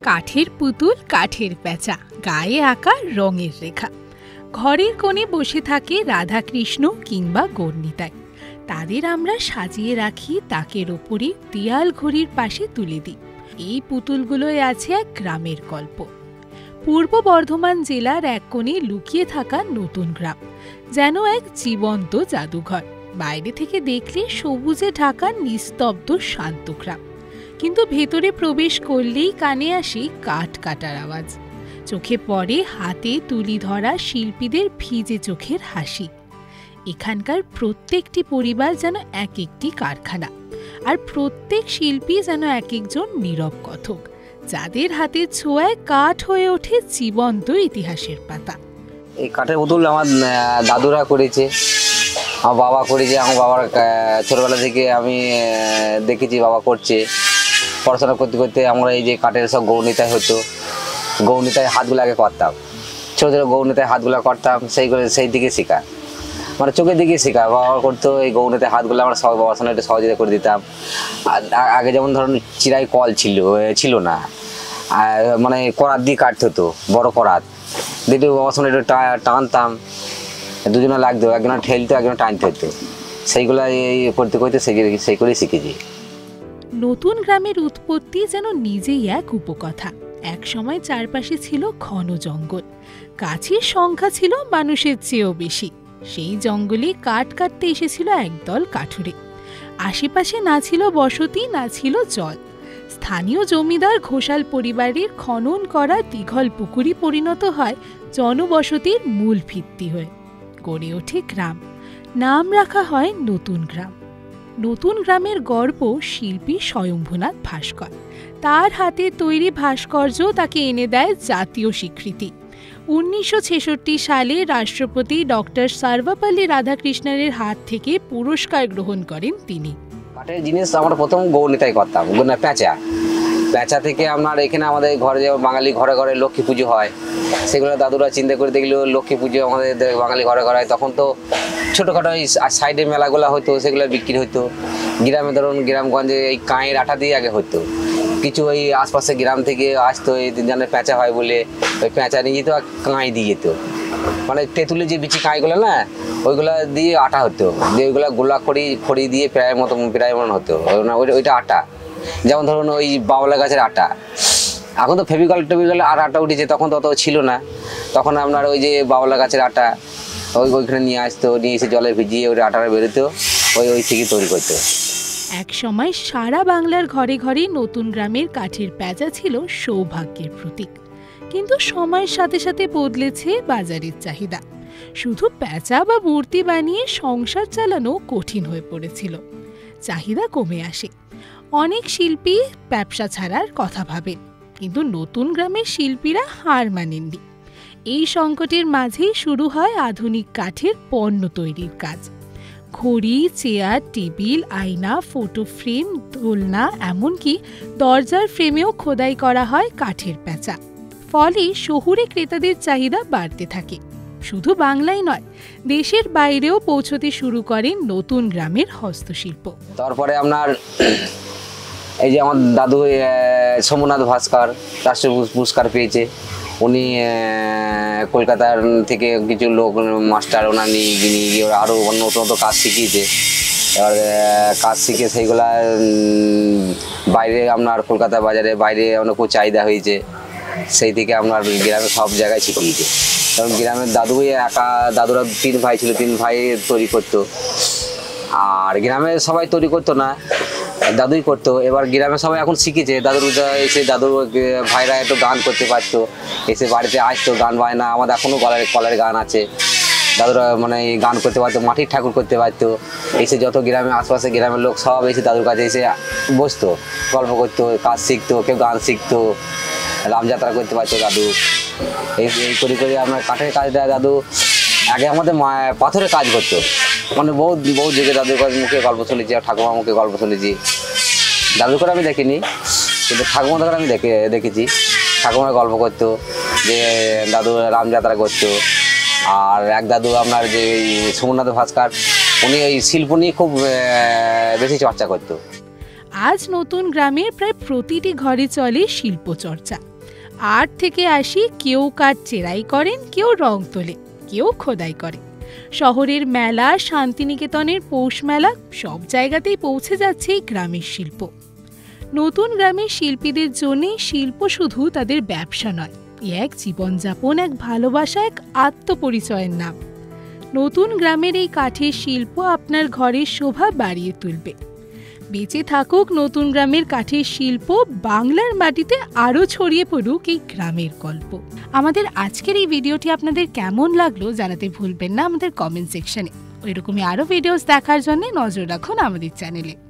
কাঠের পুতুল, কাঠের প্যাঁচা, গায়ে আঁকা রঙের রেখা। ঘরের কোণে বসে থাকে রাধাকৃষ্ণ কিংবা গৌরনিতাই। তাদের আমরা সাজিয়ে রাখি তাকের ওপরে, দেয়াল ঘড়ির পাশে তুলে দিই। এই পুতুলগুলোয় আছে এক গ্রামের গল্প। পূর্ব বর্ধমান জেলার এক কোণে লুকিয়ে থাকা নতুন গ্রাম যেন এক জীবন্ত জাদুঘর। বাইরে থেকে দেখলে সবুজে ঢাকা নিস্তব্ধ শান্ত গ্রাম, কিন্তু ভেতরে প্রবেশ করলেই কানে আসে কাঠ কাটার আওয়াজ, চোখে পড়ে হাতে তুলি ধরা শিল্পীদের ভিজে চোখের হাসি। এখানকার প্রত্যেকটি পরিবার যেন এক একটি কারখানা, আর প্রত্যেক শিল্পী যেন এক একজন নীরব কথক, যাদের হাতের ছোঁয়ায় কাঠ হয়ে ওঠে জীবন্ত ইতিহাসের পাতা। এই কাঠের পুতুল আমার দাদুরা করেছে, আমার বাবা করেছে। আমার বাবার ছোটবেলা থেকে আমি দেখেছি বাবা করছে। পড়াশোনা করতে করতে আমরা এই যে কাঠের সব গৌরনিতাই হতো, গৌরনিতাই হাতগুলো আগে করতাম, ছোটো ছোটো গৌরনিতাই হাতগুলো করতাম। সেই দিকে শেখা, মানে চোখের দিকে শেখা। বাবা করতো এই গৌরনিতাই হাতগুলো, আমরা সবাই বাবার সঙ্গে একটু সহযোগিতা করে দিতাম। আগে যেমন ধরুন চিরাই কল ছিল না, মানে করাত দিয়ে কাটতে হতো, বড় করাত দিয়ে বাবার সঙ্গে একটু টানতাম। দুজনে লাগতো, একজনে ঠেলতো, একজনে টানতে হতো। সেইগুলো এই করতে করতে সেই করেই শিখেছি। নতুন গ্রামের উৎপত্তি যেন নিজেই এক উপকথা। এক সময় চারপাশে ছিল ঘন জঙ্গল, গাছের সংখ্যা ছিল মানুষের চেয়েও বেশি। সেই জঙ্গলে কাঠ কাটতে এসেছিল একদল কাঠুরে। আশেপাশে না ছিল বসতি, না ছিল জল। স্থানীয় জমিদার ঘোষাল পরিবারের খনন করা দীঘল পুকুরি পরিণত হয় জনবসতির মূল ভিত্তি হয়ে। গড়ে ওঠে গ্রাম, নাম রাখা হয় নতুন গ্রাম। নতুন গ্রামের গর্ব শিল্পী স্বয়ম্ভুনাথ ভাস্কর। তার হাতে তৈরি ভাস্কর্য তাকে এনে দেয় জাতীয় স্বীকৃতি। 1966 সালে রাষ্ট্রপতি ডক্টর সর্বপল্লী রাধাকৃষ্ণনের হাত থেকে পুরস্কার গ্রহণ করেন তিনি। কাঠের জিনিস আমরা প্রথম গৌরনিতাই করতাম, প্যাঁচা থেকে আপনার এখানে আমাদের ঘরে যে বাঙালি ঘরে ঘরে লক্ষ্মী পুজো হয়, সেগুলো দাদুরা চিন্তা করে দেখলো লক্ষ্মী পুজো আমাদের বাঙালি ঘরে ঘরে হয়। তখন তো ছোটোখাটো এই সাইডে মেলাগুলো হতো, সেগুলো বিক্রি হতো। গ্রামে ধরুন গ্রামগঞ্জে এই কাঁয়ের আটা দিয়ে আগে হতো। কিছু ওই আশপাশে গ্রাম থেকে আসতো, এই তিনজনের প্যাঁচা হয় বলে ওই প্যাঁচা নিয়ে যেত আর কাঁই দিয়ে যেত। মানে তেঁতুলের যে বিচি কাঁইগুলো না, ওইগুলো দিয়ে আটা হতো, দিয়ে ওইগুলো গোলা খড়ি দিয়ে প্রায় মতন হতো। ওইটা আটা, যেমন ধরুন ওই বাবলা গাছের আটা। এখন তো ফেভিকল আর আটা উঠেছে, তখন তো অত ছিল না। তখন আপনার ওই যে বাবলা গাছের আটা ওইখানে নিয়ে আসতো, নিয়ে এসে জলে ভিজিয়ে ওই আটাটা বেরোতো, ওই থেকে তৈরি করতো। এক সময় সারা বাংলার ঘরে ঘরে নতুন গ্রামের কাঠের প্যাঁচা ছিল সৌভাগ্যের প্রতীক। কিন্তু সময়ের সাথে সাথে বদলেছে বাজারের চাহিদা। শুধু প্যাঁচা বা মূর্তি বানিয়ে সংসার চালানো কঠিন হয়ে পড়েছিল। চাহিদা কমে আসে। অনেক শিল্পী ব্যবসা ছাড়ার কথা ভাবেন, কিন্তু নতুন গ্রামের শিল্পীরা হার মানেননি। এই সংকটের মাঝেই শুরু হয় আধুনিক কাঠের পণ্য তৈরির কাজ। ঘড়ি, চেয়ার, টেবিল, আয়না, ফটো ফ্রেম, দোলনা, এমনকি দরজার ফ্রেমেও খোদাই করা হয় কাঠের প্যাঁচা। ফলে শহুরে ক্রেতাদের চাহিদা বাড়তে থাকে। শুধু বাংলায় নয়, দেশের বাইরেও পৌঁছতে শুরু করেন নতুন গ্রামের হস্তশিল্প। তারপরে আপনার এই যে আমার দাদু সোমনাথ ভাস্কর রাষ্ট্রীয় পুরস্কার পেয়েছে। উনি কলকাতার থেকে কিছু লোক মাস্টার ওনার নিয়ে গিয়ে ওরা আরও নতুন কাজ শিখিয়েছে। এবার কাজ শিখে সেইগুলা বাইরে আপনার কলকাতা বাজারে বাইরে অনেক খুব চাহিদা হয়েছে। সেই থেকে আপনার গ্রামে সব জায়গায় শিখিয়েছে। কারণ গ্রামের দাদুরা 3 ভাই ছিল, 3 ভাই তৈরি করতো। আর গ্রামে সবাই তৈরি করতো না, দাদুই করতো। এবার গ্রামে সবাই এখন শিখেছে। দাদুর ভাইরা একটু গান করতে পারতো, এসে বাড়িতে আসতো, গান বাজনা। আমাদের এখনও কলের গান আছে। দাদুরা মানে গান করতে পারতো, মাটির ঠাকুর করতে পারতো। এসে যত গ্রামে আশপাশে গ্রামের লোক সব এসে দাদুর কাছে এসে বসতো, গল্প করতো, কাজ শিখতো, কেউ গান শিখতো, রামযাত্রা করতে পারতো দাদু। এই করে আপনার কাঠের কাজটা দাদু আগে আমাদের পাথরের কাজ করতো। মানে বহু যুগে দাদুর মুখে গল্প শুনেছি, আর ঠাকুমার মুখে গল্প শুনেছি। দাদুর করে আমি দেখিনি, কিন্তু ঠাকুমাদের করে আমি দেখেছি। ঠাকুমার গল্প করতো যে দাদু রামযাত্রা করতো। আর এক দাদু আপনার যে সোমনাথ ভাস্কর, উনি ওই শিল্প নিয়ে খুব বেশি চর্চা করতো। আজ নতুন গ্রামের প্রায় প্রতিটি ঘরে চলে শিল্প চর্চা। আট থেকে ৮০ কেউ কাঠ চেরাই করেন, কেউ রং তোলে, কেউ খোদাই করে। শহরের মেলা, শান্তিনিকেতনের পৌষ মেলা, সব জায়গাতেই পৌঁছে যাচ্ছে এই গ্রামের শিল্প। নতুন গ্রামের শিল্পীদের জন্য শিল্প শুধু তাদের ব্যবসা নয়, এক জীবনযাপন, এক ভালোবাসা, এক আত্মপরিচয়ের নাম। নতুন গ্রামের এই কাঠের শিল্প আপনার ঘরের শোভা বাড়িয়ে তুলবে। বেঁচে থাকুক নতুন গ্রামের কাঠের শিল্প, বাংলার মাটিতে আরও ছড়িয়ে পড়ুক এই গ্রামের গল্প। আমাদের আজকের এই ভিডিওটি আপনাদের কেমন লাগলো জানাতে ভুলবেন না আমাদের কমেন্ট সেকশনে। ওইরকমই আরও ভিডিওস দেখার জন্য নজর রাখুন আমাদের চ্যানেলে।